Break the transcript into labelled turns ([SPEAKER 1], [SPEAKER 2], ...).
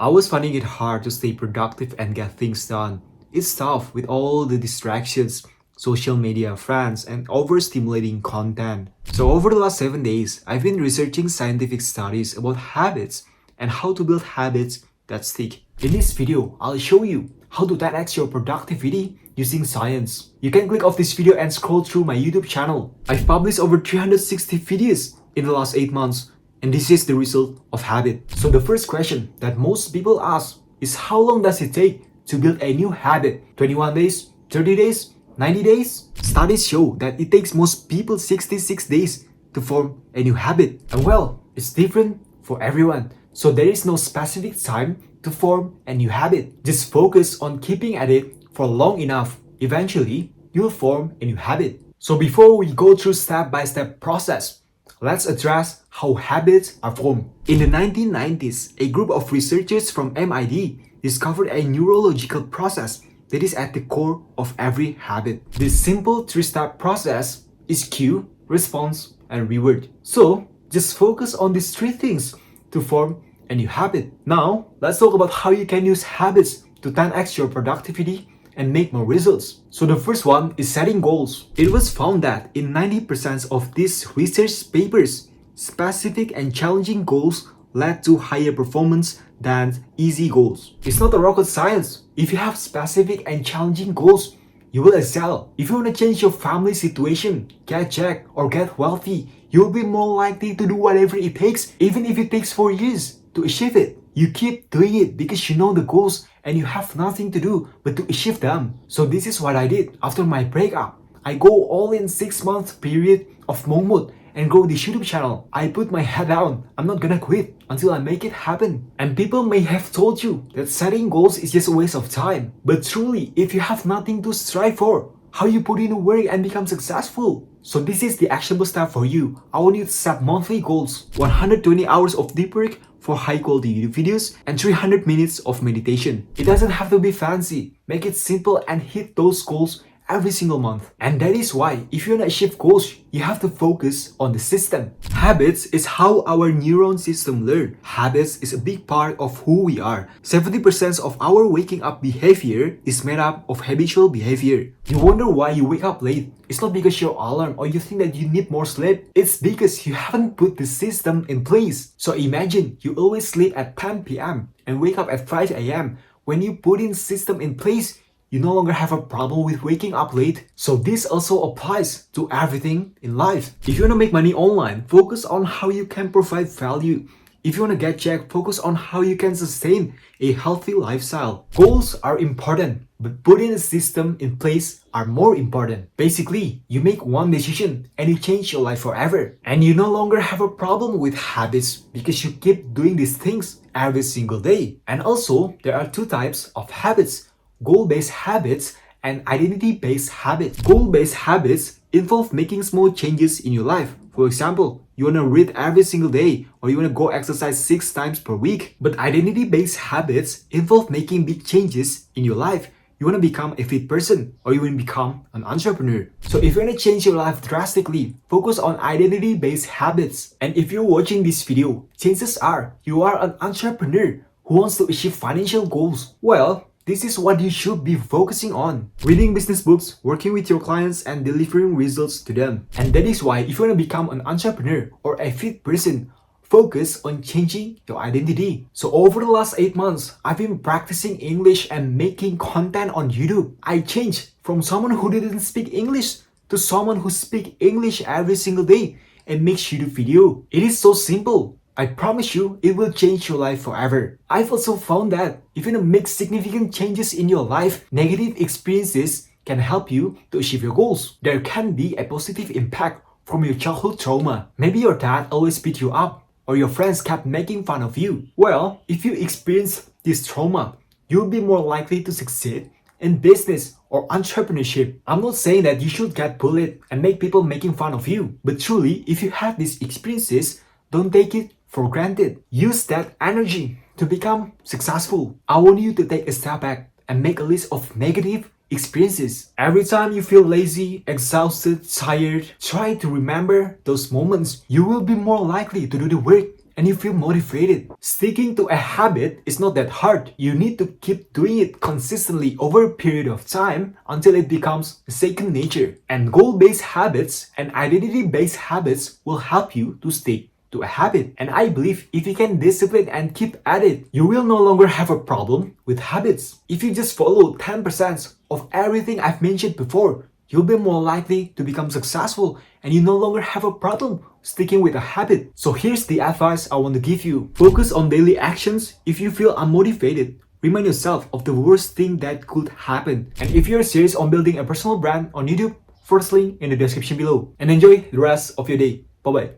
[SPEAKER 1] I was finding it hard to stay productive and get things done. It's tough with all the distractions, social media, friends, and overstimulating content. So, over the last 7 days, I've been researching scientific studies about habits and how to build habits that stick. In this video, I'll show you how to 10x your productivity using science. You can click off this video and scroll through my YouTube channel. I've published over 360 videos in the last 8 months, and this is the result of habit. So the first question that most people ask is, how long does it take to build a new habit? 21 days, 30 days, 90 days? Studies show that it takes most people 66 days to form a new habit. And well, it's different for everyone. So there is no specific time to form a new habit. Just focus on keeping at it for long enough. Eventually, you'll form a new habit. So before we go through step-by-step process, let's address how habits are formed. In the 1990s, a group of researchers from MIT discovered a neurological process that is at the core of every habit. This simple three-step process is cue, response, and reward. So just focus on these three things to form a new habit. Now, let's talk about how you can use habits to 10x your productivity and make more results. So the first one is setting goals. It was found that in 90% of these research papers, specific and challenging goals led to higher performance than easy goals. It's not a rocket science. If you have specific and challenging goals, you will excel. If you want to change your family situation, get checked, or get wealthy, you'll be more likely to do whatever it takes, even if it takes 4 years to achieve it. You keep doing it because you know the goals and you have nothing to do but to achieve them. So this is what I did after my breakup. I go all in 6-month period of Momod and grow this YouTube channel. I put my head down. I'm not gonna quit until I make it happen. And people may have told you that setting goals is just a waste of time. But truly, if you have nothing to strive for, how you put in the work and become successful? So this is the actionable step for you. I want you to set monthly goals. 120 hours of deep work for high quality YouTube videos and 300 minutes of meditation. It doesn't have to be fancy. Make it simple and hit those goals every single month. And that is why if you want to achieve goals, you have to focus on the system. Habits is how our neuron system learn. Habits is a big part of who we are. 70% of our waking up behavior is made up of habitual behavior. You wonder why you wake up late. It's not because your alarm or you think that you need more sleep. It's because you haven't put the system in place. So imagine you always sleep at 10 p.m. and wake up at 5 a.m. When you put in system in place, you no longer have a problem with waking up late. So this also applies to everything in life. If you want to make money online, focus on how you can provide value. If you want to get checked, focus on how you can sustain a healthy lifestyle. Goals are important, but putting a system in place are more important. Basically, you make one decision and you change your life forever. And you no longer have a problem with habits because you keep doing these things every single day. And also, there are two types of habits: goal-based habits and identity-based habits. Goal-based habits involve making small changes in your life. For example, you want to read every single day or you want to go exercise 6 times per week. But identity-based habits involve making big changes in your life. You want to become a fit person or you want to become an entrepreneur. So if you want to change your life drastically, focus on identity-based habits. And if you're watching this video, chances are you are an entrepreneur who wants to achieve financial goals. Well, this is what you should be focusing on. Reading business books, working with your clients, and delivering results to them. And that is why if you want to become an entrepreneur or a fit person, focus on changing your identity. So over the last 8 months, I've been practicing English and making content on YouTube. I changed from someone who didn't speak English to someone who speaks English every single day and makes YouTube video. It is so simple. I promise you, it will change your life forever. I've also found that if you want to make significant changes in your life, negative experiences can help you to achieve your goals. There can be a positive impact from your childhood trauma. Maybe your dad always beat you up, or your friends kept making fun of you. Well, if you experience this trauma, you'll be more likely to succeed in business or entrepreneurship. I'm not saying that you should get bullied and make people making fun of you, but truly, if you have these experiences, don't take it for granted. Use that energy to become successful. I want you to take a step back and make a list of negative experiences. Every time you feel lazy, exhausted, tired, try to remember those moments. You will be more likely to do the work and you feel motivated. Sticking to a habit is not that hard. You need to keep doing it consistently over a period of time until it becomes second nature. And goal-based habits and identity-based habits will help you to stick to a habit. And I believe if you can discipline and keep at it, you will no longer have a problem with habits. If you just follow 10% of everything I've mentioned before, you'll be more likely to become successful and you no longer have a problem sticking with a habit. So here's the advice I want to give you. Focus on daily actions. If you feel unmotivated, remind yourself of the worst thing that could happen. And if you're serious on building a personal brand on YouTube, first link in the description below. And enjoy the rest of your day. Bye-bye.